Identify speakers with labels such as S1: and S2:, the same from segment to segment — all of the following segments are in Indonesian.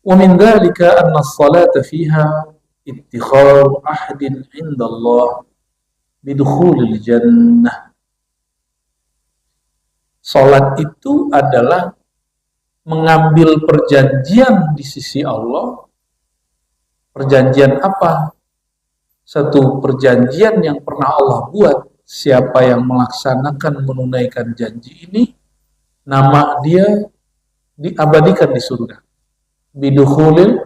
S1: Wa min dzalika anna as-salata fiha ittikhadhu ahdin 'inda Allah bidukhulil jannah. Salat itu adalah mengambil perjanjian di sisi Allah. Perjanjian apa? Satu perjanjian yang pernah Allah buat. Siapa yang melaksanakan menunaikan janji ini, nama dia diabadikan di surga. Bidukhulil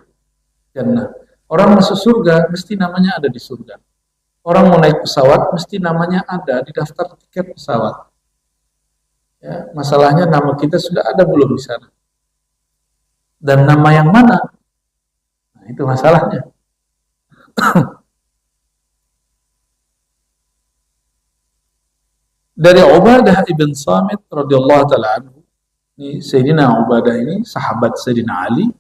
S1: jannah. Orang masuk surga mesti namanya ada di surga. Orang mau naik pesawat mesti namanya ada di daftar tiket pesawat. Ya, masalahnya nama kita sudah ada belum di sana? Dan nama yang mana? Nah, itu masalahnya. Dari Ubadah ibn Samit radhiyallahu taala anhu, ini Sayyidina Ubadah ini sahabat Sayyidina Ali,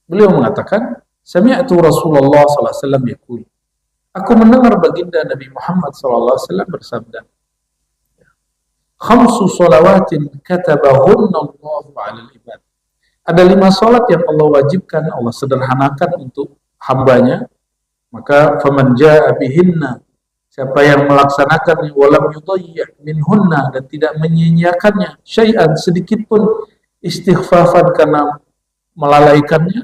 S1: beliau mengatakan, sami'tu Rasulullah sallallahu alaihi wasallam yaqul, aku mendengar baginda Nabi Muhammad sallallahu alaihi wasallam bersabda, khamsu shalawatin katabahunna Allahu 'alal ibad. Ada 5 salat yang Allah wajibkan, Allah sederhanakan untuk hambanya, maka faman jaa bihinna, siapa yang melaksanakannya, walam yudayyi' minhunna, dan tidak menyia-nyiakannya syai'an sedikit pun, istighfafan karena melalaikannya,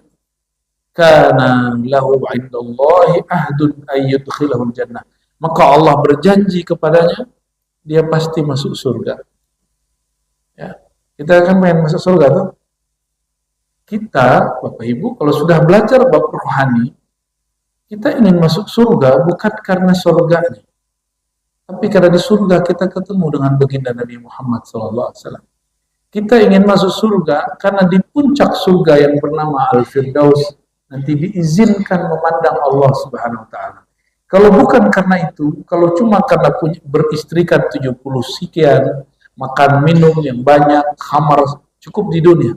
S1: kana lahu 'indallahi ahdun ay yudkhilahul jannah, maka Allah berjanji kepadanya dia pasti masuk surga. Ya, kita kan pengen masuk surga tuh. Kita, Bapak Ibu, kalau sudah belajar bab rohani, kita ingin masuk surga bukan karena surganya, tapi karena di surga kita ketemu dengan baginda Nabi Muhammad SAW. Kita ingin masuk surga karena di puncak surga yang bernama Al-Firdaus nanti diizinkan memandang Allah Subhanahu Wa Taala. Kalau bukan karena itu, kalau cuma karena beristrikan 70 sekian, makan minum yang banyak, khamar cukup di dunia.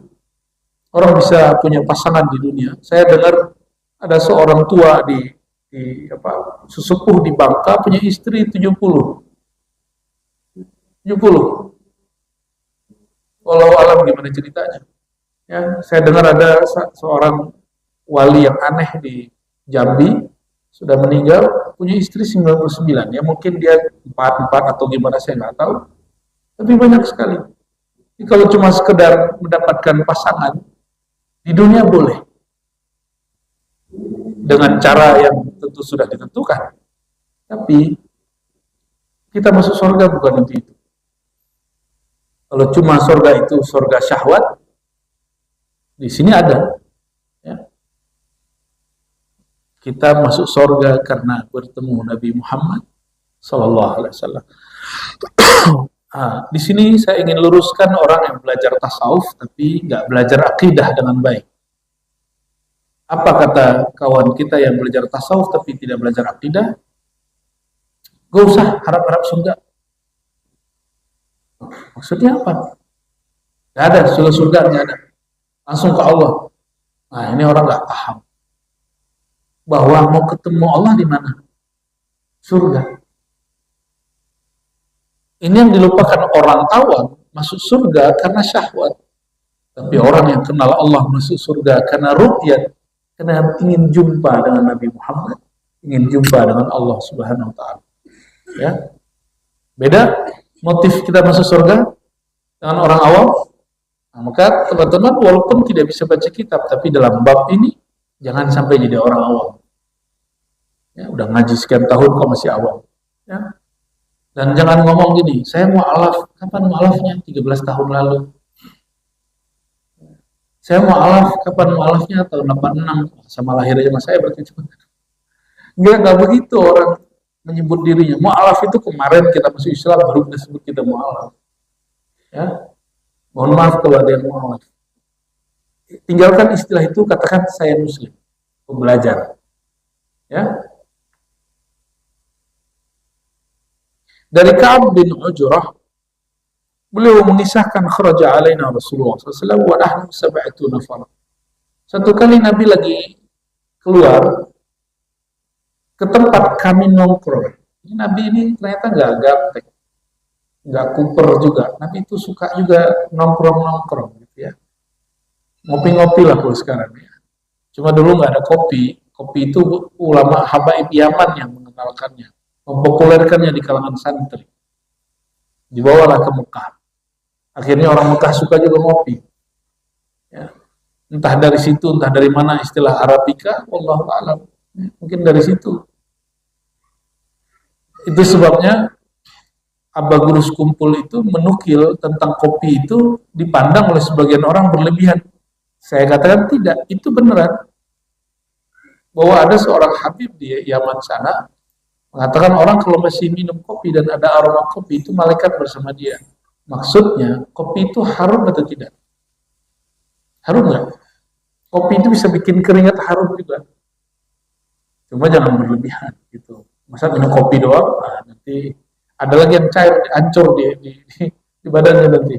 S1: Orang bisa punya pasangan di dunia. Saya dengar ada seorang tua di sesepuh di Bangka punya istri 70. 70. Walau alam gimana ceritanya. Ya, saya dengar ada seorang wali yang aneh di Jambi, sudah meninggal, punya istri 99. Ya mungkin dia 44 atau gimana saya nggak tahu. Tapi banyak sekali. Jadi kalau cuma sekedar mendapatkan pasangan, di dunia boleh. Dengan cara yang tentu sudah ditentukan. Tapi kita masuk surga bukan untuk itu. Kalau cuma surga itu surga syahwat, di sini ada. Ya. Kita masuk surga karena bertemu Nabi Muhammad Sallallahu Alaihi Wasallam. Di sini saya ingin luruskan orang yang belajar tasawuf tapi nggak belajar akidah dengan baik. Apa kata kawan kita yang belajar tasawuf tapi tidak belajar akidah? Gak usah harap-harap surga. Maksudnya apa? Gak ada, surga gak ada. Langsung ke Allah. Nah ini orang gak paham. Bahwa mau ketemu Allah di mana? Surga. Ini yang dilupakan orang awam, masuk surga karena syahwat. Tapi orang yang kenal Allah masuk surga karena ru'yat, karena ingin jumpa dengan Nabi Muhammad, ingin jumpa dengan Allah Subhanahu Wa Taala. Ya, beda motif kita masuk surga dengan orang awam. Nah, maka teman-teman walaupun tidak bisa baca kitab, tapi dalam bab ini jangan sampai jadi orang awam. Ya, udah ngaji sekian tahun kok masih awam. Ya. Dan jangan ngomong gini, saya mau alaf. Kapan mau alafnya? 13 tahun lalu. Saya mau alaf, kapan mau alafnya? Tahun 86. Sama lahir aja mas saya berarti cuma. Enggak begitu orang menyebut dirinya. Mau alaf itu kemarin kita masuk Islam baru kita sebut kita mau alaf. Ya. Mohon maaf kalau ada yang mau alaf. Tinggalkan istilah itu, katakan saya muslim. Belajar. Ya. Dari Ka'ab bin Ujrah, beliau mengisahkan kharaja alaina Rasulullah SAW wa nahnu sab'atu nafar. Satu kali Nabi lagi keluar ke tempat kami nongkrong. Nabi ini ternyata nggak gaptek, nggak kuper juga. Nabi itu suka juga nongkrong gitu ya. Ngopi-ngopi lah kalau sekarang ya. Cuma dulu nggak ada kopi. Kopi itu ulama habaib Yaman yang mengenalkannya, mempopulerkannya di kalangan santri. Dibawalah ke Mekah. Akhirnya orang Mekah suka juga ngopi. Ya. Entah dari situ, entah dari mana istilah Arabica, wallahu a'lam. Mungkin dari situ. Itu sebabnya Abah Gurus Kumpul itu menukil tentang kopi itu dipandang oleh sebagian orang berlebihan. Saya katakan tidak, itu beneran. Bahwa ada seorang Habib di Yaman sana mengatakan orang kalau masih minum kopi dan ada aroma kopi itu malaikat bersama dia. Maksudnya kopi itu harum atau tidak? Harum nggak? Kopi itu bisa bikin keringat harum juga. Cuma jangan berlebihan gitu. Masa minum kopi doang, nah, nanti ada lagi yang cair, hancur di badannya nanti.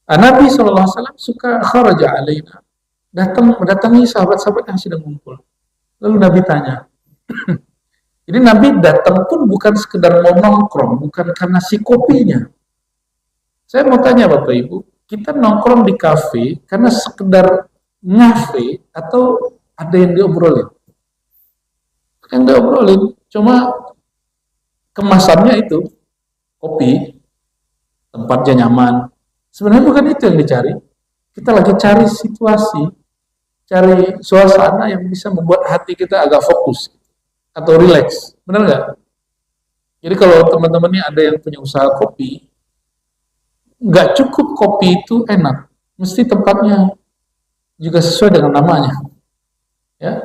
S1: Nabi SAW suka kharaja alaina, mendatangi sahabat-sahabat yang sedang ngumpul. Lalu Nabi tanya. Jadi Nabi datang pun bukan sekedar mau nongkrong, bukan karena si kopinya. Saya mau tanya Bapak Ibu, kita nongkrong di kafe karena sekedar ngafe atau ada yang diobrolin? Yang diobrolin, cuma kemasannya itu kopi, tempatnya nyaman. Sebenarnya bukan itu yang dicari. Kita lagi cari situasi, cari suasana yang bisa membuat hati kita agak fokus atau rileks. Benar nggak? Jadi kalau teman-teman ini ada yang punya usaha kopi, nggak cukup kopi itu enak, mesti tempatnya juga sesuai dengan namanya. Ya.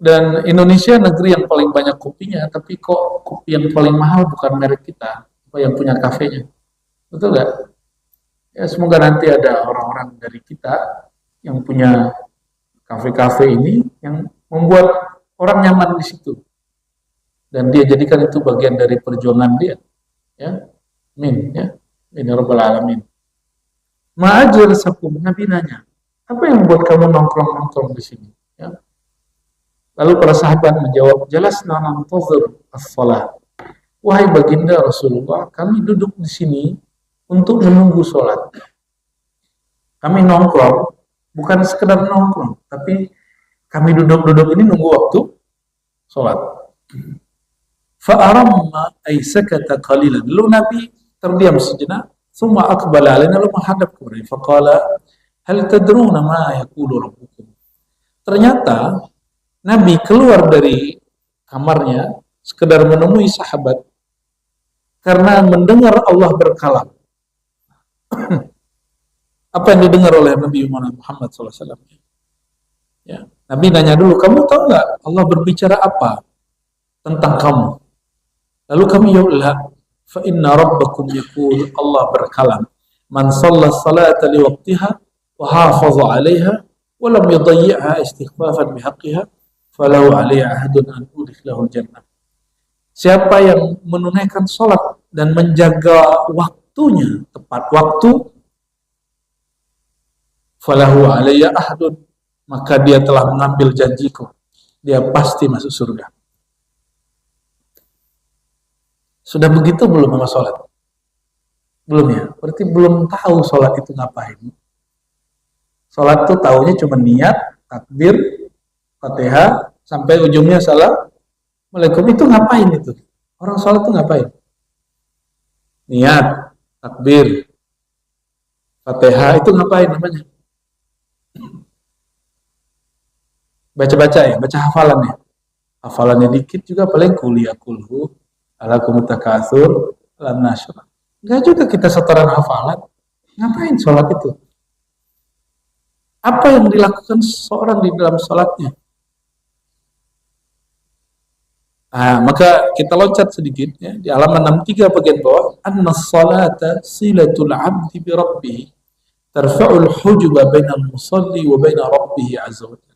S1: Dan Indonesia negeri yang paling banyak kopinya, tapi kok kopi yang paling mahal bukan merek kita, yang punya kafenya. Betul nggak? Ya, semoga nanti ada orang-orang dari kita yang punya kafe-kafe ini yang membuat orang nyaman di situ. Dan dia jadikan itu bagian dari perjuangan dia. Ya. Amin, ya. Amin ya rabbal alamin. Ma'ajir sakum, Nabi nanya, apa yang membuat kamu nongkrong-nongkrong di sini? Ya. Lalu para sahabat menjawab, jalasna nantazir as-shalah. Wahai baginda Rasulullah, kami duduk di sini untuk menunggu sholat. Kami nongkrong, bukan sekedar nongkrong, tapi kami duduk-duduk ini nunggu waktu sholat. Fa'aramma ay sakata qalilan. Lalu Nabi terdiam sejenak, thumma aqbala alaina, lalu menghadap kepada kami. Faqala, hal tadruna ma yaqulu rabbukum. Ternyata Nabi keluar dari kamarnya sekedar menemui sahabat karena mendengar Allah berkalam. Apa yang didengar oleh Nabi Muhammad SAW? Ya. Nabi nanya dulu, kamu tahu nggak Allah berbicara apa tentang kamu? Lalu kami jawab, fa inna rabbakum yaqul, Allah berkalam, man shalla salata li waqtiha wa hafaza 'alaiha wa lam yudayyi'ha istighfafan bihaqqiha falahu 'alaihi 'ahdun an udkhilahu jannah. Siapa yang menunaikan salat dan menjaga waktunya tepat waktu, falahu 'alaihi 'ahdun, maka dia telah mengambil janjiku, dia pasti masuk surga. Sudah begitu belum sama sholat? Belum ya? Berarti belum tahu sholat itu ngapain. Sholat itu taunya cuma niat, takbir, Fatihah, sampai ujungnya Assalamualaikum. Itu ngapain itu? Orang sholat itu ngapain? Niat, takbir, Fatihah, itu ngapain namanya? Baca-baca ya, baca hafalannya. Hafalannya dikit juga paling kuliah kulhu, alakum takatsur, alam nasyr. Enggak juga kita setoran hafalan. Ngapain sholat itu? Apa yang dilakukan seorang di dalam sholatnya? Nah, maka kita loncat sedikit ya, di halaman 63 bagian bawah, anna sholata silatul 'abdi bi rabbih tarfa'ul hujuba bainal musalli wa baina rabbih 'azza wa jalla.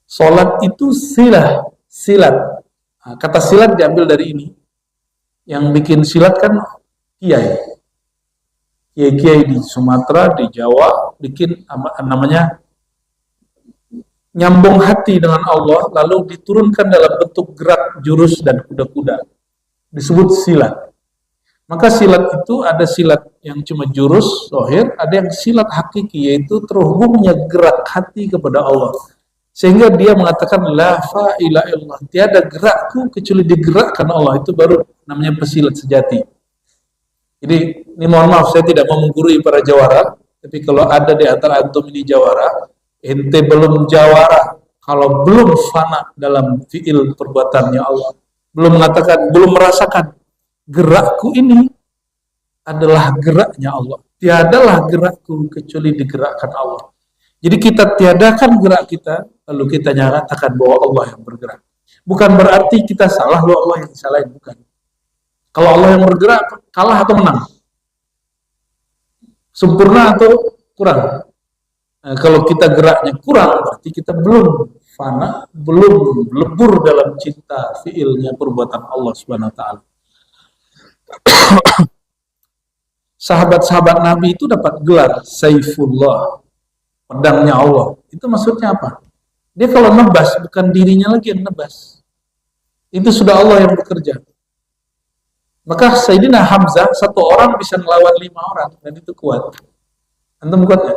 S1: Salat itu silat. Nah, kata silat diambil dari ini. Yang bikin silat kan kiai di Sumatera, di Jawa, bikin namanya nyambung hati dengan Allah, lalu diturunkan dalam bentuk gerak, jurus, dan kuda-kuda. Disebut silat. Maka silat itu ada silat yang cuma jurus, zahir, ada yang silat hakiki, yaitu terhubungnya gerak hati kepada Allah. Sehingga dia mengatakan, la fa'ila illallah, tiada gerakku kecuali digerakkan Allah. Itu baru namanya pesilat sejati. Jadi, ini mohon maaf, saya tidak mau menggurui para jawara, tapi kalau ada di antara antum ini jawara, ente belum jawara, kalau belum fana dalam fi'il perbuatannya Allah, belum mengatakan, belum merasakan, gerakku ini adalah geraknya Allah. Tiadalah gerakku kecuali digerakkan Allah. Jadi kita tiadakan gerak kita, lalu kita nyatakan bahwa Allah yang bergerak. Bukan berarti kita salah, lalu Allah yang salahin, bukan. Kalau Allah yang bergerak, kalah atau menang? Sempurna atau kurang? Nah, kalau kita geraknya kurang, berarti kita belum fana, belum lebur dalam cinta fiilnya perbuatan Allah Subhanahu wa taala. Sahabat-sahabat Nabi itu dapat gelar Saifullah, pedangnya Allah. Itu maksudnya apa? Dia kalau nebas, bukan dirinya lagi yang nebas. Itu sudah Allah yang bekerja. Maka Sayyidina Hamzah, satu orang bisa melawan 5 orang, dan itu kuat. Antum kuat ya?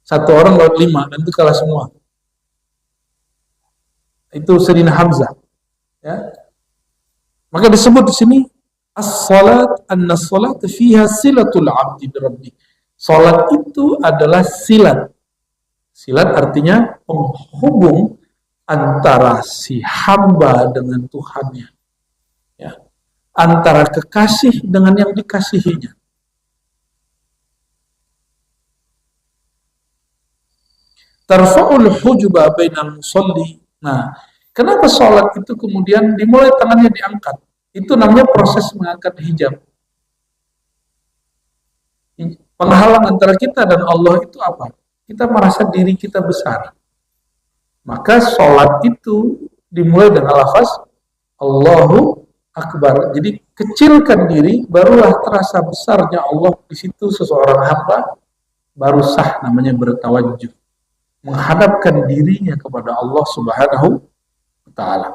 S1: Satu orang lawan 5, dan itu kalah semua. Itu Sayyidina Hamzah. Ya. Maka disebut di sini, as-salat, anna-salat fiha silatul abdi birabbi. Salat itu adalah silat. Silat artinya penghubung antara si hamba dengan Tuhannya. Ya. Antara kekasih dengan yang dikasihinya. Tarfa'ul hujuba bainal musalli. Nah, kenapa salat itu kemudian dimulai tangannya diangkat? Itu namanya proses mengangkat hijab. Penghalang antara kita dan Allah itu apa? Kita merasa diri kita besar. Maka sholat itu dimulai dengan lafaz Allahu Akbar. Jadi kecilkan diri, barulah terasa besarnya Allah. Di situ seseorang hamba baru sah namanya bertawajjuh, menghadapkan dirinya kepada Allah Subhanahu wa taala.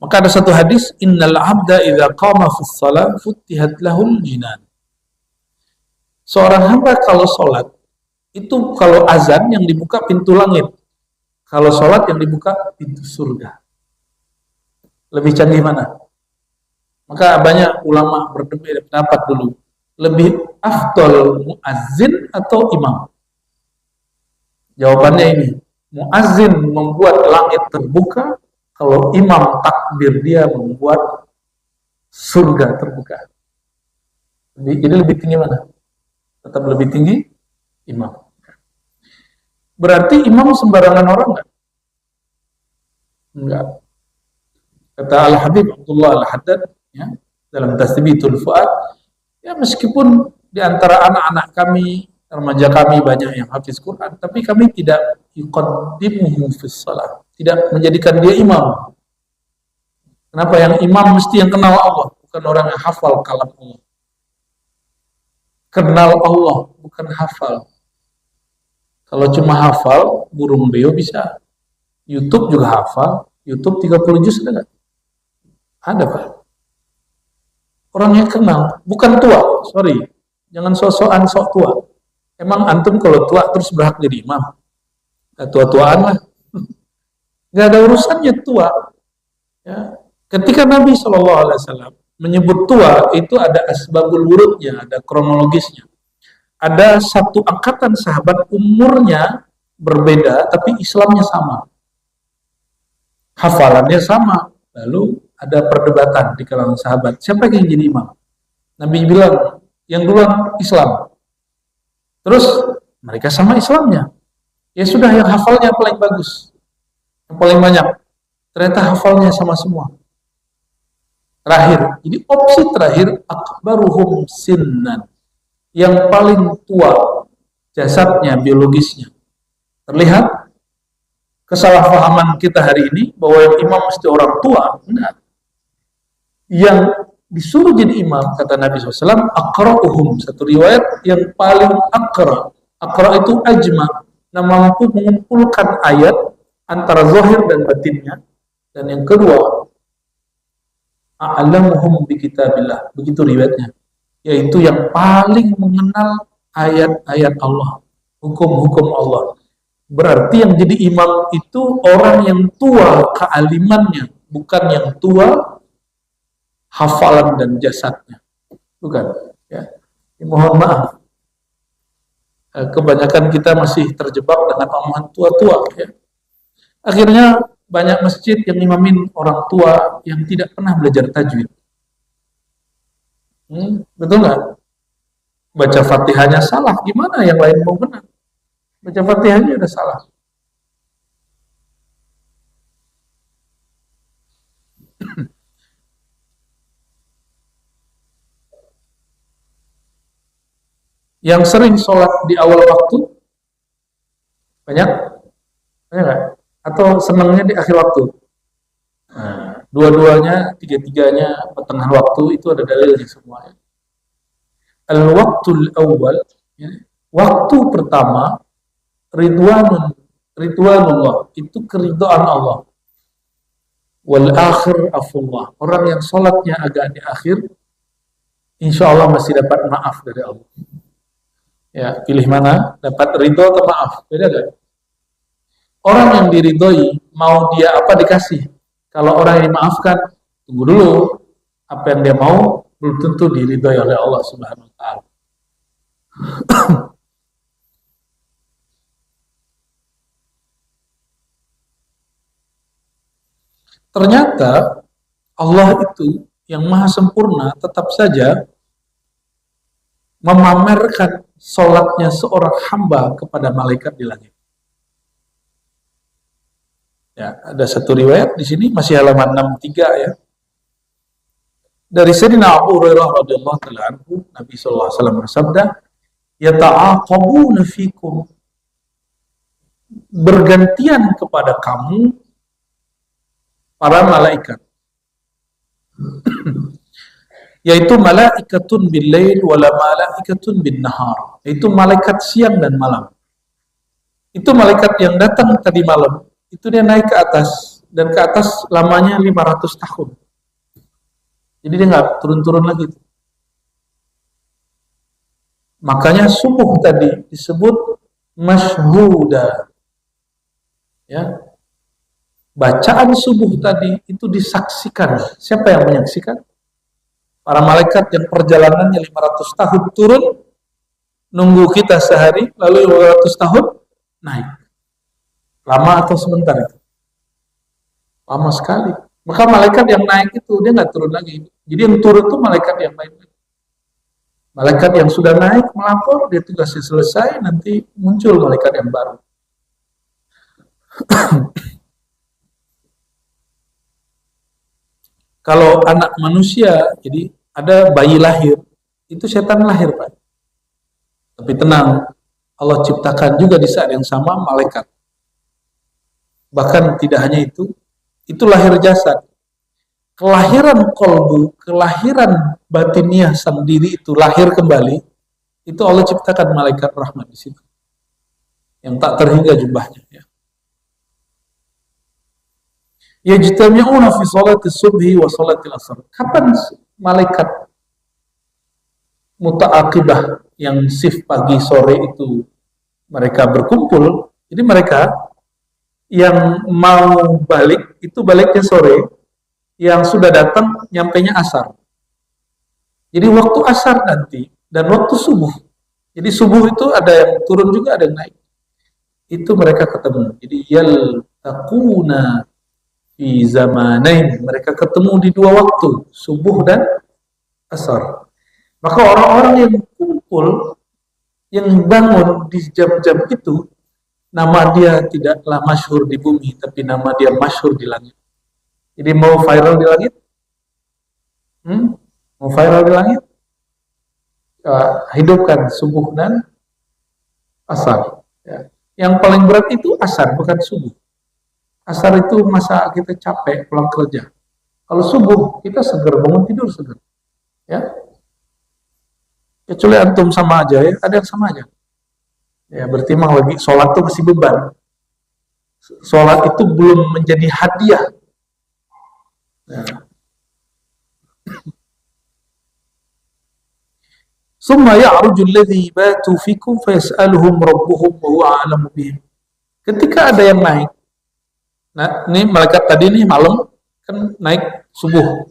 S1: Maka ada satu hadis, innal abda idza qama fi shalah futihat lahul jinan. Seorang hamba kalau sholat, itu kalau azan yang dibuka pintu langit. Kalau sholat yang dibuka pintu surga. Lebih canggih mana? Maka banyak ulama berbeda pendapat dulu. Lebih afdal muazzin atau imam? Jawabannya ini. Muazzin membuat langit terbuka, kalau imam takbir dia membuat surga terbuka. Jadi lebih tinggi mana? Tetap lebih tinggi imam. Berarti imam sembarangan orang enggak? Enggak. Kata Al-Habib Abdullah Al-Haddad ya, dalam Tasbitul Fuad, ya meskipun di antara anak-anak kami, remaja kami banyak yang hafiz Quran, tapi kami tidak yuqaddimuhu fis shalah, tidak menjadikan dia imam. Kenapa? Yang imam mesti yang kenal Allah, bukan orang yang hafal kalam Allah. Kenal Allah, bukan hafal. Kalau cuma hafal, burung beo bisa. YouTube juga hafal. YouTube 30 juz ada nggak? Ada, Pak. Orang yang kenal, bukan tua, sorry. Jangan sok-sokan sok tua. Emang antum kalau tua terus berhak jadi imam? Tua-tuaan lah. Nggak ada urusannya tua. Ya. Ketika Nabi SAW menyebut tua, itu ada asbabul wurudnya, ada kronologisnya. Ada satu angkatan sahabat umurnya berbeda, tapi Islamnya sama. Hafalannya sama. Lalu ada perdebatan di kalangan sahabat. Siapa yang jadi imam? Nabi bilang, yang duluan Islam. Terus mereka sama Islamnya. Ya sudah, yang hafalnya paling bagus. Yang paling banyak. Ternyata hafalnya sama semua. Terakhir, jadi opsi terakhir, akbaruhum sinnan, yang paling tua jasadnya, biologisnya. Terlihat kesalahpahaman kita hari ini bahwa yang imam mesti orang tua. Enggak. Yang disuruh jadi imam, kata Nabi SAW, aqra'uhum, satu riwayat yang paling aqra'. Aqra' itu ajma', yang mampu mengumpulkan ayat antara zahir dan batinnya. Dan yang kedua, a'lamuhum bi kitabillah. Begitu riwayatnya. Yaitu yang paling mengenal ayat-ayat Allah, hukum-hukum Allah. Berarti yang jadi imam itu orang yang tua kealimannya, bukan yang tua hafalan dan jasadnya. Bukan. Ya. Mohon maaf. Kebanyakan kita masih terjebak dengan omongan tua-tua. Ya. Akhirnya banyak masjid yang imamin orang tua yang tidak pernah belajar tajwid. Betul nggak? Baca Fatihahnya salah, gimana yang lain mau benar? Baca Fatihahnya udah salah. Yang sering sholat di awal waktu banyak, banyak nggak? Atau senangnya di akhir waktu? Nah, dua-duanya, tiga-tiganya, pertengahan waktu itu ada dalilnya semuanya. Al-waktul awal, ya, waktu pertama, ridwanullah, itu keridhaan Allah. Wal akhir afullah, orang yang sholatnya agak di akhir, insya Allah masih dapat maaf dari Allah. Ya, pilih mana? Dapat ridho atau maaf? Beda gak? Orang yang diridhoi, mau dia apa dikasih. Kalau orang yang dimaafkan, tunggu dulu. Apa yang dia mau, belum tentu diridhoi oleh Allah Subhanahu wa Ta'ala. Ternyata Allah itu yang maha sempurna tetap saja memamerkan sholatnya seorang hamba kepada malaikat di langit. Ya, ada satu riwayat di sini masih halaman 63 ya. Dari Sayyidina Abu Hurairah radhiyallahu taala anhu, Nabi sallallahu alaihi wasallam bersabda, "Yata'aqabuna fikum." Bergantian kepada kamu para malaikat. Yaitu malaikatun bil-lail wala malaikatun bin-nahar. Itu malaikat siang dan malam. Itu malaikat yang datang tadi malam, itu dia naik ke atas, dan ke atas lamanya 500 tahun. Jadi dia nggak turun-turun lagi. Makanya subuh tadi disebut masyhuda. Ya. Bacaan subuh tadi itu disaksikan. Siapa yang menyaksikan? Para malaikat yang perjalanannya 500 tahun turun, nunggu kita sehari, lalu 500 tahun naik. Lama atau sebentar itu? Lama sekali. Maka malaikat yang naik itu, dia nggak turun lagi. Jadi yang turun itu malaikat yang lain. Malaikat yang sudah naik melapor, dia tugasnya selesai, nanti muncul malaikat yang baru. Kalau anak manusia, jadi ada bayi lahir, itu setan lahir, Pak. Tapi tenang, Allah ciptakan juga di saat yang sama malaikat. Bahkan tidak hanya itu lahir jasad. Kelahiran kolbu, kelahiran batiniah sang diri itu lahir kembali, itu Allah ciptakan malaikat rahmat di situ. Yang tak terhingga jumlahnya. Ya. Yajtami'una fi salati subhi wa salati al-asr. Kapan malaikat muta'aqibah yang shift pagi sore itu mereka berkumpul? Jadi mereka yang mau balik itu baliknya sore, yang sudah datang nyampainya asar. Jadi waktu asar nanti dan waktu subuh. Jadi subuh itu ada yang turun juga, ada yang naik. Itu mereka ketemu. Jadi yaltaquna fi zamanain, mereka ketemu di dua waktu, subuh dan asar. Maka orang-orang yang kumpul, yang bangun di jam-jam itu, nama dia tidaklah masyhur di bumi, tapi nama dia masyhur di langit. Jadi mau viral di langit? Mau viral di langit? Hidupkan subuh dan asar. Ya. Yang paling berat itu asar, bukan subuh. Asar itu masa kita capek pulang kerja. Kalau subuh kita seger, bangun tidur seger. Ya. Kecuali antum sama aja ya, ada yang sama aja. Ya, berarti memang lagi sholat itu masih beban. Sholat itu belum menjadi hadiah. Ya. Summa ya'ruju alladhi batu fikum fayas'aluhum rabbuhum wa huwa a'lamu bihim. Ketika ada yang naik, nah ini malaikat tadi nih malam kan naik subuh.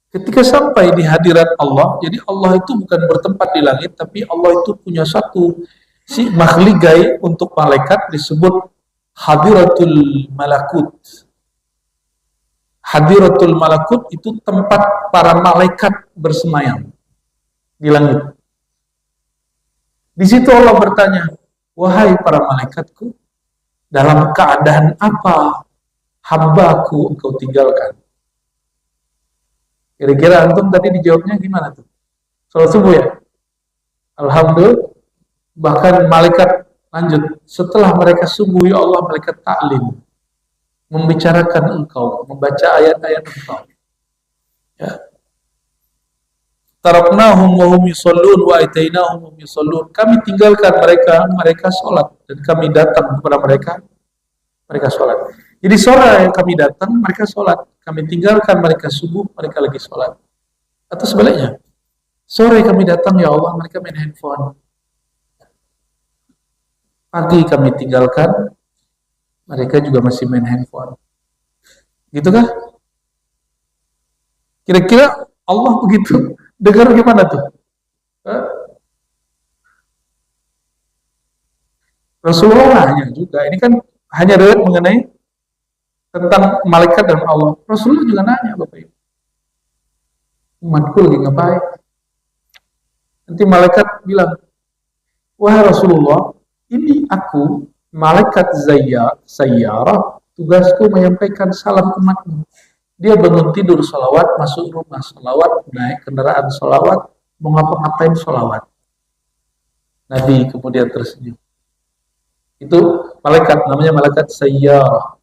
S1: Ketika sampai di hadirat Allah, jadi Allah itu bukan bertempat di langit, tapi Allah itu punya satu si makhluk gaib untuk malaikat disebut hadiratul malakut. Hadiratul malakut itu tempat para malaikat bersemayam di langit. Di situ Allah bertanya, wahai para malaikatku, dalam keadaan apa hambaku engkau tinggalkan? Kira-kira antum tadi dijawabnya gimana tuh? Salat subuh ya? Alhamdulillah. Bahkan malaikat lanjut, setelah mereka subuh ya Allah, malaikat ta'lim membicarakan engkau, membaca ayat-ayat engkau. Ya. Taraknahum wa hum yusallun wa atainahum wa hum yusallun. Kami tinggalkan mereka salat, dan kami datang kepada mereka salat. Jadi sore kami datang, mereka salat. Kami tinggalkan mereka subuh, mereka lagi salat. Atau sebaliknya, sore kami datang ya Allah, mereka main handphone. Pagi kami tinggalkan, mereka juga masih main handphone. Gitu kah? Kira-kira Allah begitu dengar gimana tuh? Rasulullah nanya juga, ini kan hanya riwayat mengenai tentang malaikat dan Allah. Rasulullah juga nanya, Bapak Ibu, umatku lagi ngapain? Nanti malaikat bilang, wahai Rasulullah, ini aku malaikat Zayyarah, tugasku menyampaikan salam umatmu. Dia bangun tidur salawat, masuk rumah salawat, naik kendaraan salawat, mau ngapa-ngapain salawat. Nabi kemudian tersenyum. Itu malaikat, namanya malaikat Sayyarah.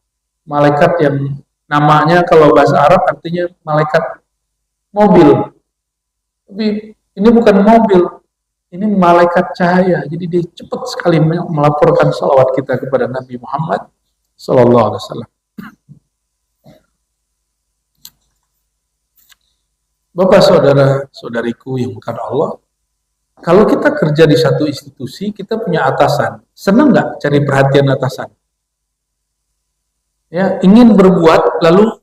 S1: Malaikat yang namanya kalau bahasa Arab artinya malaikat mobil. Tapi ini bukan mobil, ini malaikat cahaya. Jadi dia cepat sekali melaporkan salawat kita kepada Nabi Muhammad sallallahu alaihi wasallam. Bapak saudara saudariku yang bukan Allah, kalau kita kerja di satu institusi, kita punya atasan. Senang nggak cari perhatian atasan? Ya, ingin berbuat, lalu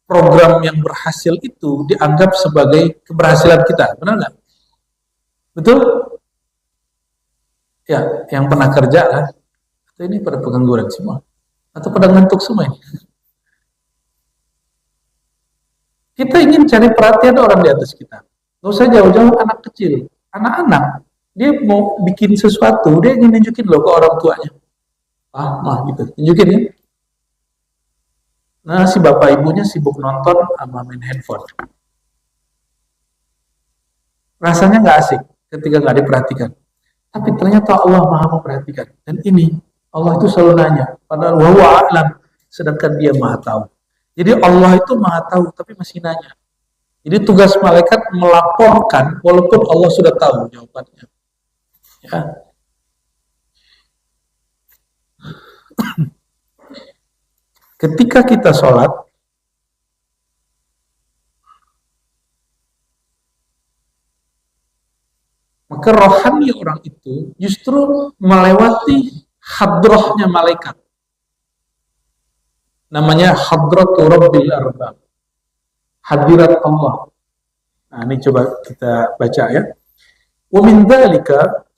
S1: program yang berhasil itu dianggap sebagai keberhasilan kita, benar nggak? Betul? Ya, yang pernah kerja lah. Atau ini pada pengangguran semua? Atau pada ngantuk semua ini? Kita ingin cari perhatian orang di atas kita. Nggak usah jauh-jauh anak kecil. Anak-anak, dia mau bikin sesuatu, dia ingin nunjukin loh ke orang tuanya. Mah gitu, nunjukin ya. Nah, si bapak ibunya sibuk nonton sama main handphone. Rasanya nggak asik ketika nggak diperhatikan. Tapi ternyata Allah maha memperhatikan. Dan ini, Allah itu selalu nanya. Padahal wa huwa a'lam, sedangkan dia maha tahu. Jadi Allah itu maha tahu, tapi masih nanya. Jadi tugas malaikat melaporkan, walaupun Allah sudah tahu jawabannya. Ya. Ketika kita sholat, maka rohani orang itu justru melewati hadrahnya malaikat. Namanya hadratu rabbil arbab, hadirat Allah. Nah, ini coba kita baca ya. Wa min dzalika,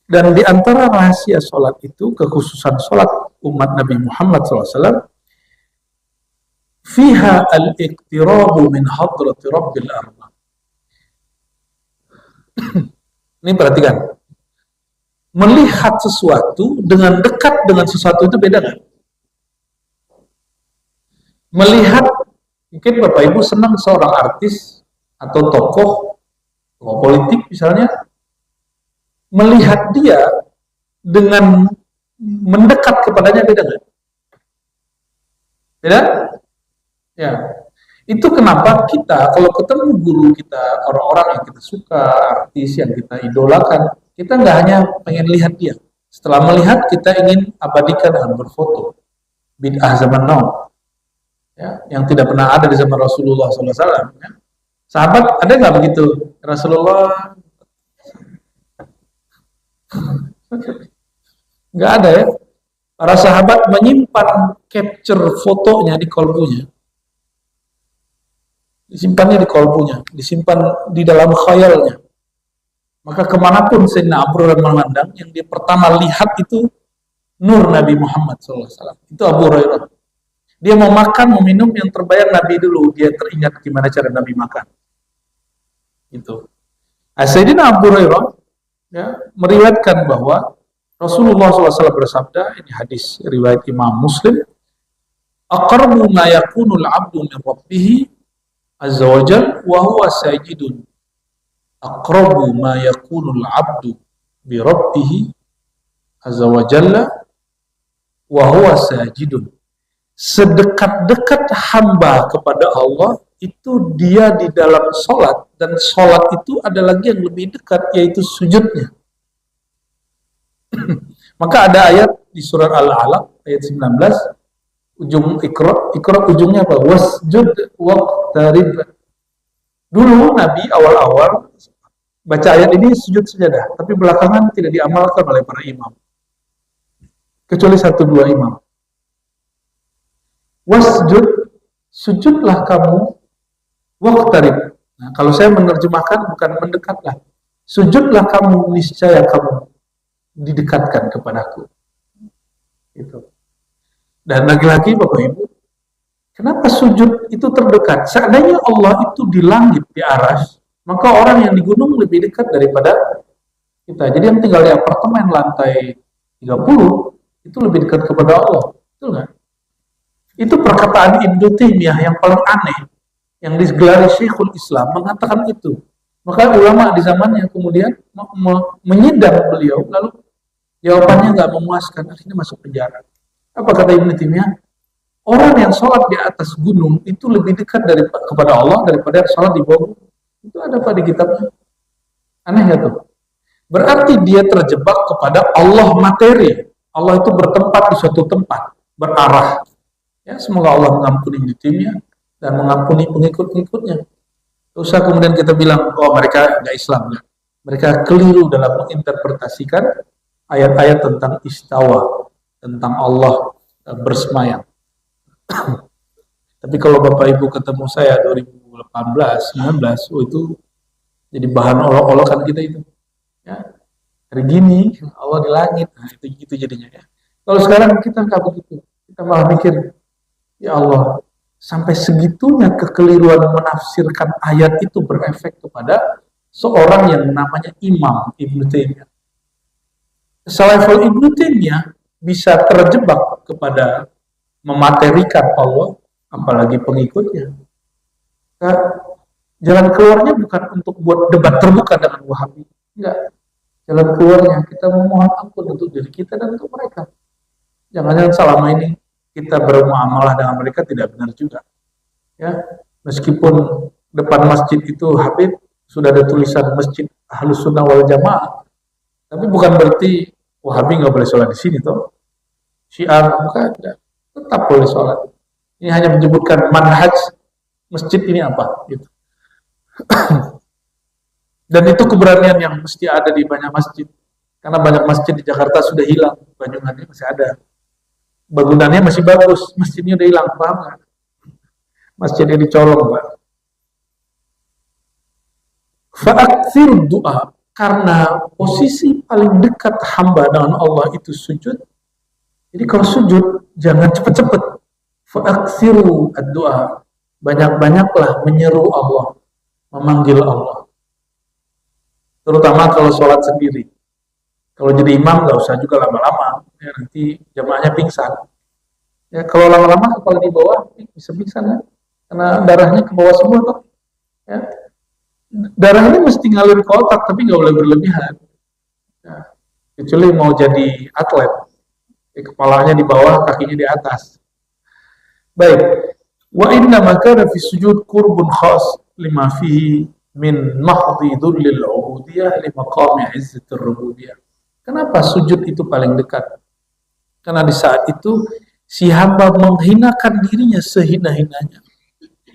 S1: dan di antara rahasia salat itu, kekhususan salat umat Nabi Muhammad SAW, fiha al-iqtirabu min hadrati rabbil arbab. Ini perhatikan. Melihat sesuatu dengan dekat dengan sesuatu itu beda nggak? Melihat, mungkin Bapak Ibu senang seorang artis atau tokoh politik misalnya, melihat dia dengan mendekat kepadanya beda nggak? Beda? Ya. Itu kenapa kita kalau ketemu guru kita, orang-orang yang kita suka, artis yang kita idolakan, kita nggak hanya pengen lihat dia. Setelah melihat, kita ingin abadikan dengan berfoto. Bid'ah zaman now. Ya, yang tidak pernah ada di zaman Rasulullah SAW. Ya. Sahabat ada nggak begitu? Rasulullah nggak ada ya. Para sahabat menyimpan capture fotonya di kolbunya. Disimpannya di kolbunya, disimpan di dalam khayalnya. Maka kemanapun Sayyidina Abu Hurairah memandang, yang dia pertama lihat itu nur Nabi Muhammad SAW. Itu Abu Hurairah. Dia mau makan, mau minum, yang terbayang Nabi dulu. Dia teringat gimana cara Nabi makan. Itu. Sayyidina Abu Hurairah ya, meriwayatkan bahwa Rasulullah SAW bersabda, ini hadis riwayat Imam Muslim, aqrabu ma yakunul abdu min rabbih azza wa jalla wa huwa sajidun. Aqrabu ma yakunul abdu bi rabbih azza wa jalla wa huwa sajidun. Sedekat-dekat hamba kepada Allah itu dia di dalam sholat, dan sholat itu ada lagi yang lebih dekat, yaitu sujudnya. Maka ada ayat di surat Al-Alaq ayat 19, ujung Iqra ujungnya apa? Wasjud waqtarib. Dulu Nabi awal-awal baca ayat ini sujud sajadah, tapi belakangan tidak diamalkan oleh para imam. Kecuali 1-2 imam. Wasjud, sujudlah kamu, waqtarib. Nah, kalau saya menerjemahkan bukan mendekatlah. Sujudlah kamu, niscaya kamu didekatkan kepadaku. Itu. Dan lagi-lagi Bapak Ibu, kenapa sujud itu terdekat? Seandainya Allah itu di langit, di aras, maka orang yang di gunung lebih dekat daripada kita. Jadi yang tinggal di apartemen lantai 30 itu lebih dekat kepada Allah. Betul nggak? Itu perkataan Ibnu Taimiyah yang paling aneh, yang digelari Syekhul Islam mengatakan itu. Maka ulama di zamannya kemudian menyidang beliau, lalu jawabannya nggak memuaskan, akhirnya masuk penjara. Apa kata Ibnu Taimiyah? Orang yang sholat di atas gunung itu lebih dekat kepada Allah daripada yang sholat di bawah. Itu ada pada di kitabnya. Aneh ya tuh. Berarti dia terjebak kepada Allah materi. Allah itu bertempat di suatu tempat, berarah. Ya, semoga Allah mengampuni Ibnu Taimiyah dan mengampuni pengikut-pengikutnya. Usah kemudian kita bilang, oh mereka nggak Islam. Ya. Mereka keliru dalam menginterpretasikan ayat-ayat tentang istawa, tentang Allah bersemayam. Tapi kalau Bapak Ibu ketemu saya 2018, 19, oh itu jadi bahan olok-olokan kita itu. Ya, hari gini Allah di langit, nah itu gitu jadinya ya. Kalau sekarang kita nggak begitu, kita malah mikir, ya Allah, sampai segitunya kekeliruan menafsirkan ayat itu berefek kepada seorang yang namanya Imam Ibnu Taimiyah. Selevel Ibnu Taimiyah bisa terjebak kepada mematerikan Allah, apalagi pengikutnya. Nah, jalan keluarnya bukan untuk buat debat terbuka dengan Wahabi. Enggak. Jalan keluarnya kita memohon ampun untuk diri kita dan untuk mereka. Jangan-jangan selama ini kita bermuamalah dengan mereka tidak benar juga. Ya, meskipun depan masjid itu Habib sudah ada tulisan Masjid Ahlus Sunnah wal Jamaah, tapi bukan berarti Wahabi nggak boleh sholat di sini toh. Syiah bukan, tetap boleh sholat. Ini hanya menyebutkan manhaj masjid ini apa gitu. Dan itu keberanian yang mesti ada di banyak masjid. Karena banyak masjid di Jakarta sudah hilang, bangunannya masih ada. Bangunannya masih bagus, masjidnya udah hilang, paham nggak? Masjidnya dicolong, Pak. Fa'aktsir doa, karena posisi paling dekat hamba dengan Allah itu sujud. Jadi kalau sujud jangan cepat-cepat. Fa'aktsiru ad-doa, banyak-banyaklah menyeru Allah, memanggil Allah. Terutama kalau sholat sendiri. Kalau jadi imam nggak usah juga lama-lama, ya, nanti jamaahnya pingsan. Ya, kalau lama-lama kepala di bawah bisa pingsan ya, karena darahnya ke bawah semua toh. Ya. Darah ini mesti ngalir ke otak, tapi nggak boleh berlebihan. Ya. Kecuali mau jadi atlet, ya, kepalanya di bawah, kakinya di atas. Baik. Wa inna makana fi sujud qurbun khas lima fihi min mahdi dhullil ubudiyah li maqami izzatir rububiyah. Kenapa sujud itu paling dekat? Karena di saat itu si hamba menghinakan dirinya sehina-hinanya.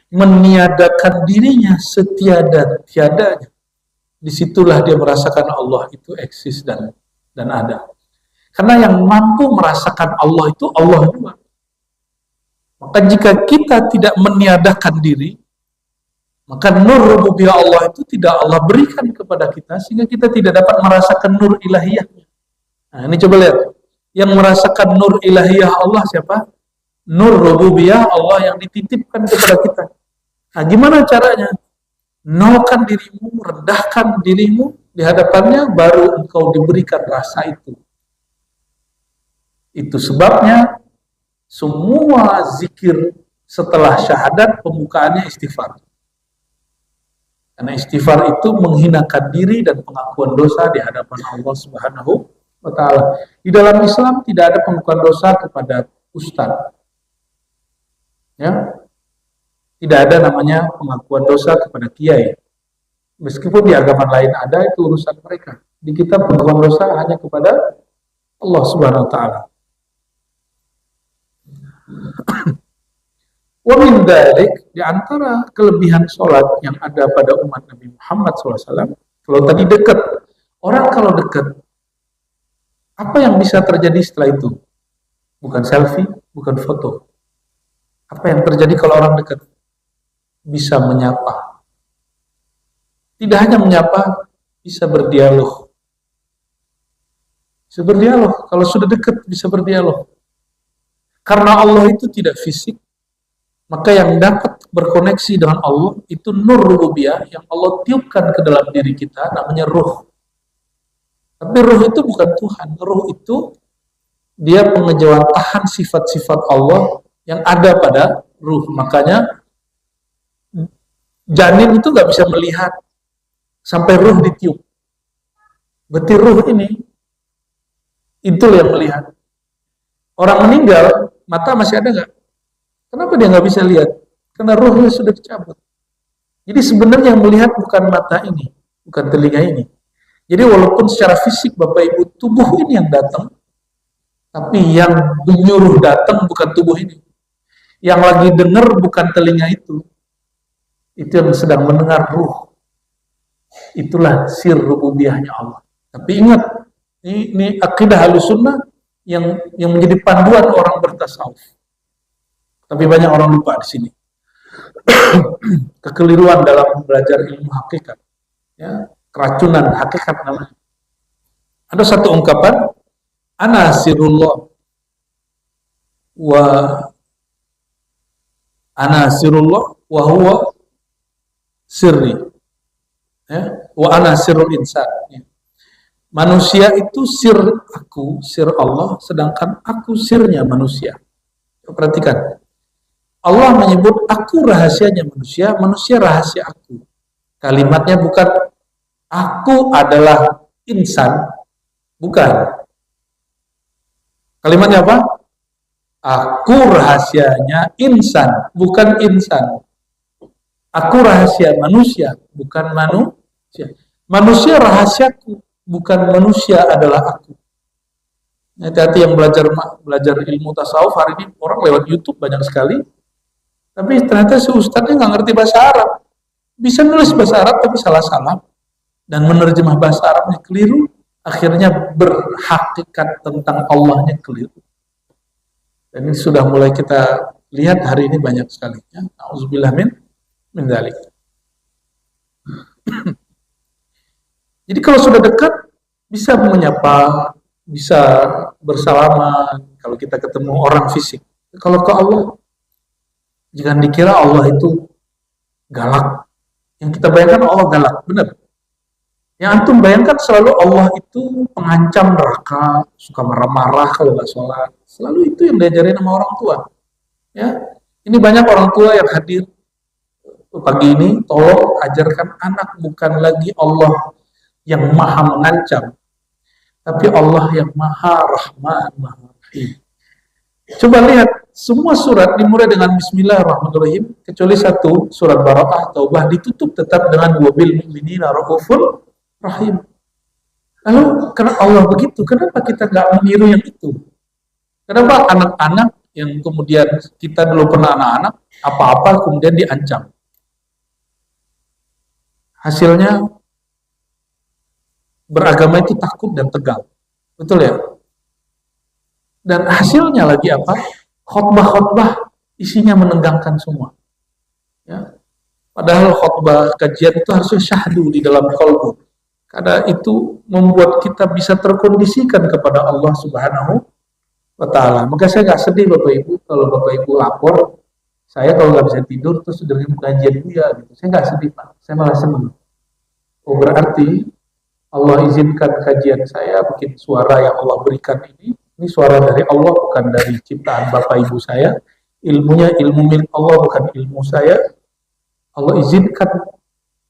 S1: meniadakan dirinya setiada-tiadanya. Disitulah dia merasakan Allah itu eksis dan ada. Karena yang mampu merasakan Allah itu Allah juga. Maka jika kita tidak meniadakan diri, maka nur rububiyah Allah itu tidak Allah berikan kepada kita, sehingga kita tidak dapat merasakan nur ilahiyahnya. Nah, ini coba lihat. Yang merasakan nur ilahiyah Allah siapa? Nur rububiyah Allah yang dititipkan kepada kita. Nah, gimana caranya? Nolkan dirimu, rendahkan dirimu di hadapannya, baru engkau diberikan rasa itu. Itu sebabnya semua zikir setelah syahadat pembukaannya istighfar. Karena istighfar itu menghinakan diri dan pengakuan dosa di hadapan Allah Subhanahu wa Ta'ala. Di dalam Islam tidak ada pengakuan dosa kepada ustaz. Ya. Tidak ada namanya pengakuan dosa kepada kiai. Meskipun di agama lain ada, itu urusan mereka. Di kita pengakuan dosa hanya kepada Allah Subhanahu wa Ta'ala. Wa min dzalik, di antara kelebihan sholat yang ada pada umat Nabi Muhammad SAW, kalau tadi dekat, orang kalau dekat, apa yang bisa terjadi setelah itu? Bukan selfie, bukan foto. Apa yang terjadi kalau orang dekat? Bisa menyapa. Tidak hanya menyapa, bisa berdialog. Bisa berdialog. Kalau sudah dekat, bisa berdialog. Karena Allah itu tidak fisik, maka yang dapat berkoneksi dengan Allah itu nur rububiyah yang Allah tiupkan ke dalam diri kita, namanya ruh. Tapi ruh itu bukan Tuhan. Ruh itu dia pengejawantahan sifat-sifat Allah yang ada pada ruh. Makanya janin itu nggak bisa melihat sampai ruh ditiup. Berarti ruh ini itu yang melihat. Orang meninggal, mata masih ada nggak? Kenapa dia nggak bisa lihat? Karena ruhnya sudah dicabut. Jadi sebenarnya yang melihat bukan mata ini, bukan telinga ini. Jadi walaupun secara fisik Bapak Ibu tubuh ini yang datang, tapi yang menyuruh datang bukan tubuh ini. Yang lagi dengar bukan telinga itu yang sedang mendengar ruh. Itulah sir rububiyahnya Allah. Tapi ingat, ini akidah Ahlussunnah yang menjadi panduan orang bertasawuf. Tapi banyak orang lupa di sini. Kekeliruan dalam belajar ilmu hakikat. Ya, keracunan hakikat namanya. Ada satu ungkapan, ana sirullah wa huwa sirri. Ya, wa ana sirrul insan. Ya. Manusia itu sir aku, sir Allah, sedangkan aku sirnya manusia. Perhatikan. Allah menyebut aku rahasianya manusia, manusia rahasia aku. Kalimatnya bukan aku adalah insan, bukan. Kalimatnya apa? Aku rahasianya insan, bukan insan. Aku rahasia manusia, bukan manusia. Manusia rahasiaku, bukan manusia adalah aku. Hati-hati yang belajar ilmu tasawuf hari ini, orang lewat YouTube banyak sekali. Tapi ternyata si ustadznya nggak ngerti bahasa Arab. Bisa nulis bahasa Arab tapi salah-salah. Dan menerjemah bahasa Arabnya keliru. Akhirnya berhakikat tentang Allahnya keliru. Dan ini sudah mulai kita lihat hari ini banyak sekali. Ya. Auzubillah min dzalik. Jadi kalau sudah dekat, bisa menyapa, bisa bersalaman. Kalau kita ketemu orang fisik. Kalau ke Allah, jangan dikira Allah itu galak. Yang kita bayangkan Allah galak, benar. Yang antum bayangkan selalu Allah itu pengancam neraka, suka marah-marah kalau nggak sholat. Selalu itu yang diajarin sama orang tua. Ya, ini banyak orang tua yang hadir pagi ini. Tolong ajarkan anak bukan lagi Allah yang maha mengancam, tapi Allah yang maha rahman, maha rahim. Coba lihat, semua surat dimulai dengan Bismillahirrahmanirrahim, kecuali satu, surat Bara'ah, Taubah, ditutup tetap dengan wabil mu'minina raufur rahim. Lalu, karena Allah begitu, kenapa kita nggak meniru yang itu? Kenapa anak-anak yang kemudian kita dulu pernah anak-anak, apa-apa kemudian diancam. Hasilnya beragama itu takut dan tegang. Betul ya? Dan hasilnya lagi apa? Khotbah-khotbah isinya menegangkan semua. Ya. Padahal khotbah kajian itu harusnya syahdu di dalam qalbu. Karena itu membuat kita bisa terkondisikan kepada Allah Subhanahu wa Ta'ala. Maka saya nggak sedih Bapak Ibu kalau Bapak Ibu lapor, saya kalau nggak bisa tidur terus dengerin pengajian dia, gitu. Saya nggak sedih Pak, saya malah senang. Oh berarti Allah izinkan kajian saya, bikin suara yang Allah berikan ini suara dari Allah, bukan dari ciptaan Bapak Ibu saya. Ilmunya ilmu milik Allah, bukan ilmu saya. Allah izinkan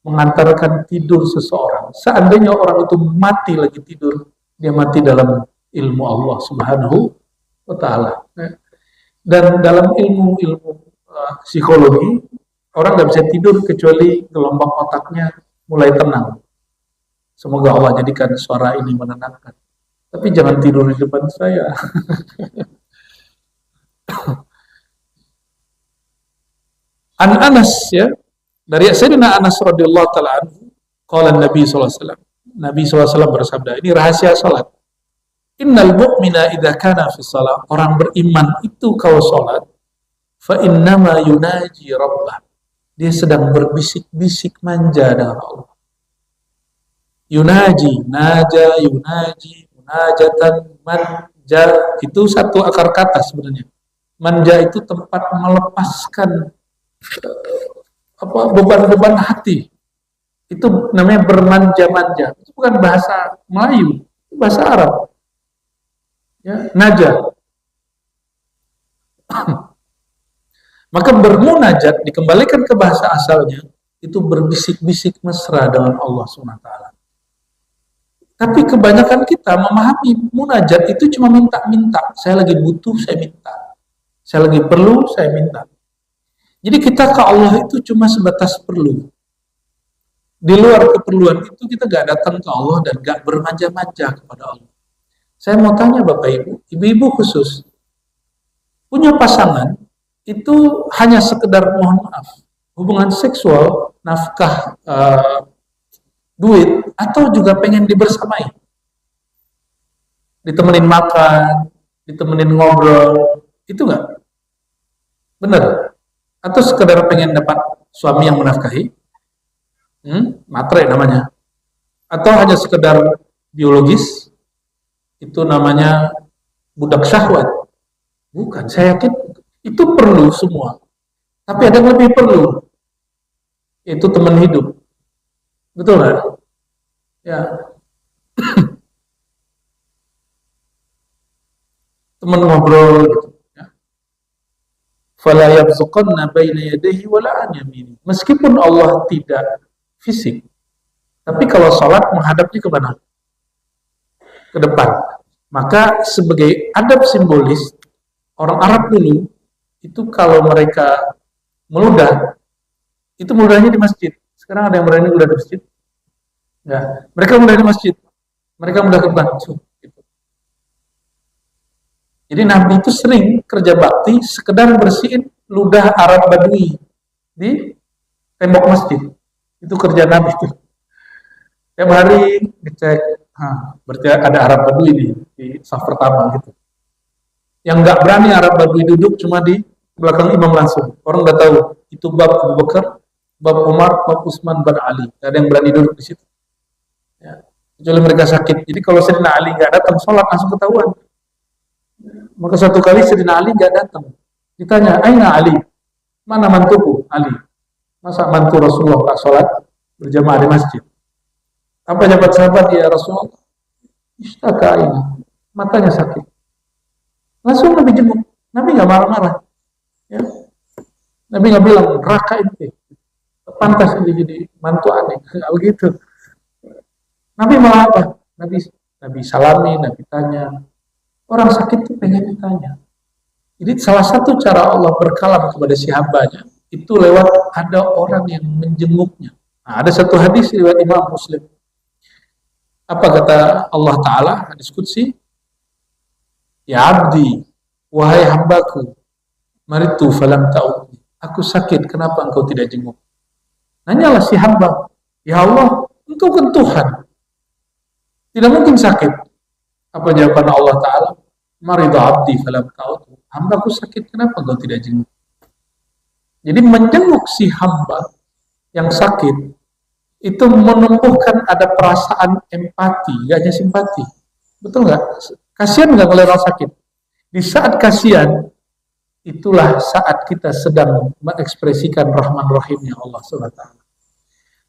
S1: mengantarkan tidur seseorang. Seandainya orang itu mati lagi tidur, dia mati dalam ilmu Allah Subhanahu wa Ta'ala. Dan dalam ilmu psikologi, orang nggak bisa tidur kecuali gelombang otaknya mulai tenang. Semoga Allah jadikan suara ini menenangkan. Tapi jangan tidur di depan saya. An Anas ya, dari Sayyidina Anas radhiyallahu taala anhu, qala Nabi sallallahu alaihi wasallam. Nabi sallallahu alaihi wasallam bersabda, ini rahasia salat. Innal mu'mina idza kana fi shalah, orang beriman itu kalau salat, fa innama yunaji rabbah. Dia sedang berbisik-bisik manja dengan Allah. Yunaji, naja, yunaji, munajatan, manja, itu satu akar kata sebenarnya. Manja itu tempat melepaskan beban-beban hati. Itu namanya bermanja-manja. Itu bukan bahasa Melayu, itu bahasa Arab. Ya, naja. Maka bermunajat dikembalikan ke bahasa asalnya itu berbisik-bisik mesra dengan Allah SWT. Tapi kebanyakan kita memahami munajat itu cuma minta-minta. Saya lagi butuh, saya minta. Saya lagi perlu, saya minta. Jadi kita ke Allah itu cuma sebatas perlu. Di luar keperluan itu kita gak datang ke Allah dan gak bermanja-manja kepada Allah. Saya mau tanya Bapak Ibu, Ibu-Ibu khusus, punya pasangan itu hanya sekedar mohon maaf, hubungan seksual, nafkah, duit, atau juga pengen dibersamai. Ditemenin makan, ditemenin ngobrol, itu gak? Benar? Atau sekedar pengen dapat suami yang menafkahi? Matre namanya. Atau hanya sekedar biologis? Itu namanya budak syahwat. Bukan, saya yakin itu perlu semua. Tapi ada yang lebih perlu. Itu teman hidup. Betul nggak? Ya. Teman ngobrol gitu. Fala yabzuqanna baina yadayhi wala an yamini. Meskipun Allah tidak fisik, tapi kalau sholat menghadapnya ke mana? Ke depan. Maka sebagai adab simbolis, orang Arab dulu itu kalau mereka meludah, itu meludahnya di masjid. Sekarang ada yang berani meludah di masjid? Ya, mereka meludah di masjid. Mereka meludah ke depan. Gitu. Jadi Nabi itu sering kerja bakti sekedar bersihin ludah Arab Badui di tembok masjid. Itu kerja Nabi itu. Tiap hari ngecek, berarti ada Arab Badui di saf pertama gitu. Yang nggak berani Arab Badui duduk cuma di belakang imam langsung. Orang udah tahu itu bab Abu Bakar, bab Umar, bab Utsman bin Ali. Gak ada yang berani duduk di situ. Ya. Kecuali mereka sakit. Jadi kalau Sayyidina Ali nggak datang sholat langsung ketahuan. Maka suatu kali Sayyidina Ali nggak datang. Ditanya, Aina Ali? Mana mantuku Ali? Masa mantu Rasulullah nggak sholat berjamaah di masjid? Apa jawaban sahabat ya Rasulullah? Ishtaka ini, matanya sakit. Langsung Nabi jenguk. Nabi nggak marah-marah. Ya. Nabi nggak bilang neraka ini, pantas ini jadi mantu aneh. Nggak begitu. Nabi malah apa? Nabi salami, Nabi tanya. Orang sakit itu pengen ditanya. Jadi salah satu cara Allah berkalam kepada si hambanya itu lewat ada orang yang menjenguknya. Nah, ada satu hadis riwayat Imam Muslim. Apa kata Allah Ta'ala, hadis qudsi? Ya abdi, wahai hambaku, maritu falam ta'udni. Aku sakit, kenapa engkau tidak jenguk? Nanyalah si hamba, ya Allah, engkau kan Tuhan, tidak mungkin sakit. Apa jawaban Allah Ta'ala? Maridu abdi falam ta'udni. Hambaku sakit, kenapa engkau tidak jenguk? Jadi menjenguk si hamba yang sakit itu menumbuhkan ada perasaan empati, gak hanya simpati. Betul nggak? Kasihan nggak kalau orang sakit? Di saat kasihan, itulah saat kita sedang mengekspresikan Rahman Rahimnya Allah SWT.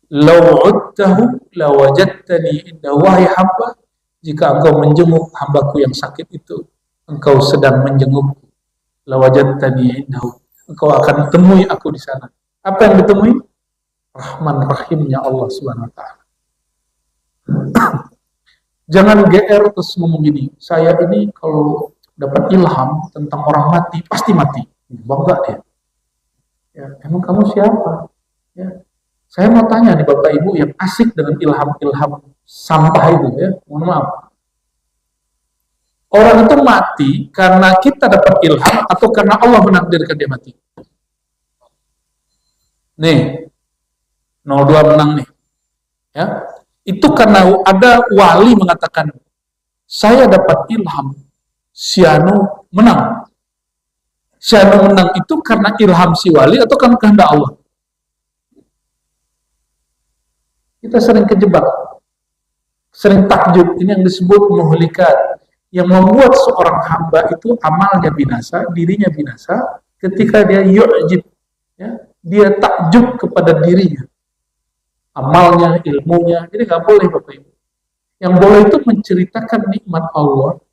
S1: Lau udtahu lawajadtani indahu, wahai hamba, jika engkau menjenguk hambaku yang sakit itu, engkau sedang menjengukku. Lawajadtani indahu, engkau akan temui aku di sana. Apa yang ditemui? Rahman Rahimnya Allah SWT. Jangan GR terus ngomong gini, saya ini kalau dapat ilham tentang orang mati, pasti mati. Bangga dia. Ya, emang kamu siapa? Ya. Saya mau tanya nih Bapak Ibu yang asik dengan ilham-ilham sampah itu, ya, mohon maaf. Orang itu mati karena kita dapat ilham atau karena Allah menakdirkan dia mati? Nih, 02 menang nih. Ya. Itu karena ada wali mengatakan, saya dapat ilham, Siano menang. Siano menang itu karena ilham si wali atau karena kehendak Allah? Kita sering kejebak, sering takjub. Ini yang disebut muhlikat, yang membuat seorang hamba itu amalnya binasa, dirinya binasa, ketika dia yu'jib, ya, dia takjub kepada dirinya, amalnya, ilmunya. Jadi nggak boleh Bapak Ibu. Yang boleh itu menceritakan nikmat Allah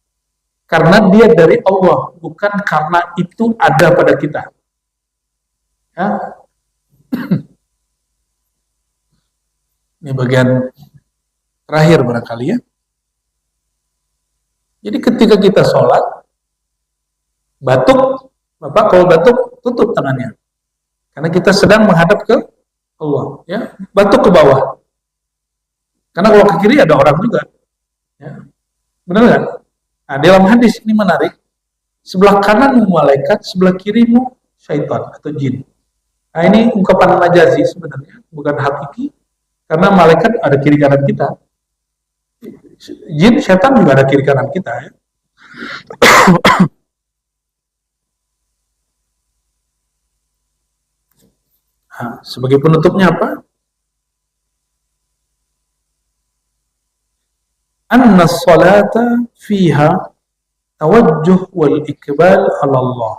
S1: karena dia dari Allah, bukan karena itu ada pada kita. Ya. Ini bagian terakhir barangkali ya. Jadi ketika kita sholat, batuk, Bapak kalau batuk tutup tangannya, karena kita sedang menghadap ke Allah. Ya, batuk ke bawah. Karena kalau ke kiri ada orang juga. Ya. Benar nggak? Nah, dalam hadis ini menarik. Sebelah kananmu malaikat, sebelah kirimu syaitan atau jin. Nah, ini ungkapan majazi sebenarnya, bukan hakiki. Karena malaikat ada kiri kanan kita. Jin, syaitan juga ada kiri kanan kita. Ya. Nah, sebagai penutupnya apa? Anna salata fiha tawajjuh wal ikbal ala Allah.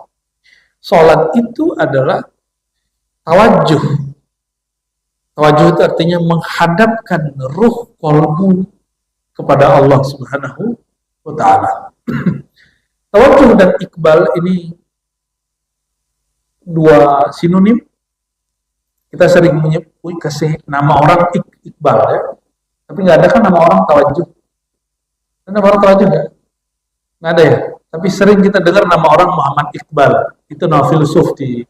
S1: Salat itu adalah tawajjuh. Tawajjuh itu artinya menghadapkan ruh qalbu kepada Allah Subhanahu wa taala. Tawajjuh dan ikbal ini dua sinonim. Kita sering menyebut kasih nama orang Iqbal ya. Tapi nggak ada kan nama orang Tawajjuh. Ada nama orang Tawajjuh nggak? Nggak ada ya. Tapi sering kita dengar nama orang Muhammad Iqbal. Itu nama filsuf di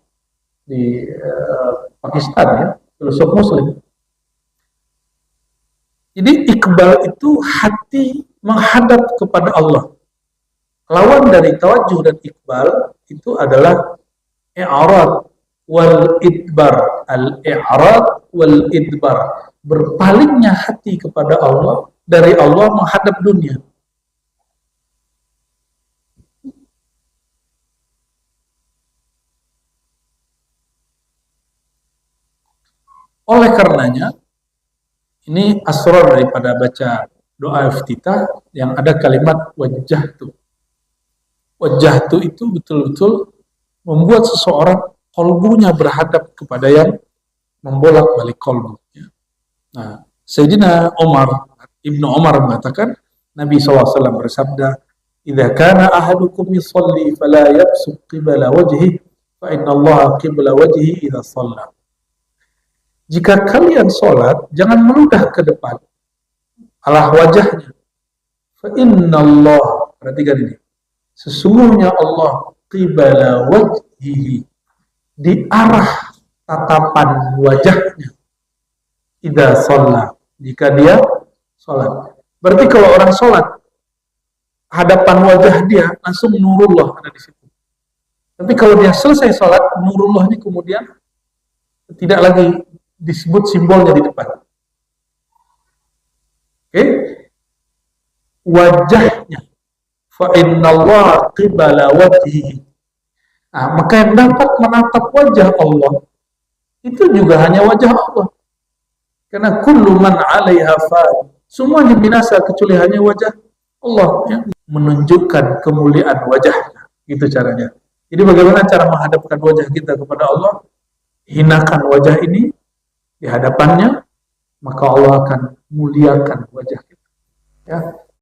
S1: Pakistan ya. Filsuf Muslim. Jadi Iqbal itu hati menghadap kepada Allah. Lawan dari Tawajjuh dan Iqbal itu adalah i'rad wal idbar. Al-i'rad wal idbar, berpalingnya hati kepada Allah, dari Allah menghadap dunia. Oleh karenanya, ini asrar daripada baca doa iftitah yang ada kalimat wajjahtu. Wajjahtu itu betul-betul membuat seseorang kolbunya berhadap kepada yang membolak-balik kolbu. Nah, Sayyidina Ibnu Umar mengatakan, Nabi SAW bersabda, "Idza kana ahadukum yusalli fala yabsuq qibala wajhihi, fa inna Allah qibla wajhihi idza shalla." Jika kalian sholat, jangan meludah ke depan arah wajahnya. Fa inna Allah, perhatikan ini, sesungguhnya Allah qibla wajhihi, di arah tatapan wajahnya, idza shalla, jika dia sholat. Berarti kalau orang sholat, hadapan wajah dia langsung nurullah ada di situ. Tapi kalau dia selesai sholat, nurullahnya kemudian tidak lagi disebut simbolnya di depan. Oke? Wajahnya. Fa innallaha qibala wajhihi. Maka yang dapat menatap wajah Allah itu juga hanya wajah Allah. Karena kullu man 'alaiha fan. Semuanya binasa kecuali hanya wajah Allah, ya. Menunjukkan kemuliaan wajahnya. Itu caranya. Jadi bagaimana cara menghadapkan wajah kita kepada Allah? Hinakan wajah ini di hadapannya, maka Allah akan muliakan wajah kita. Ya.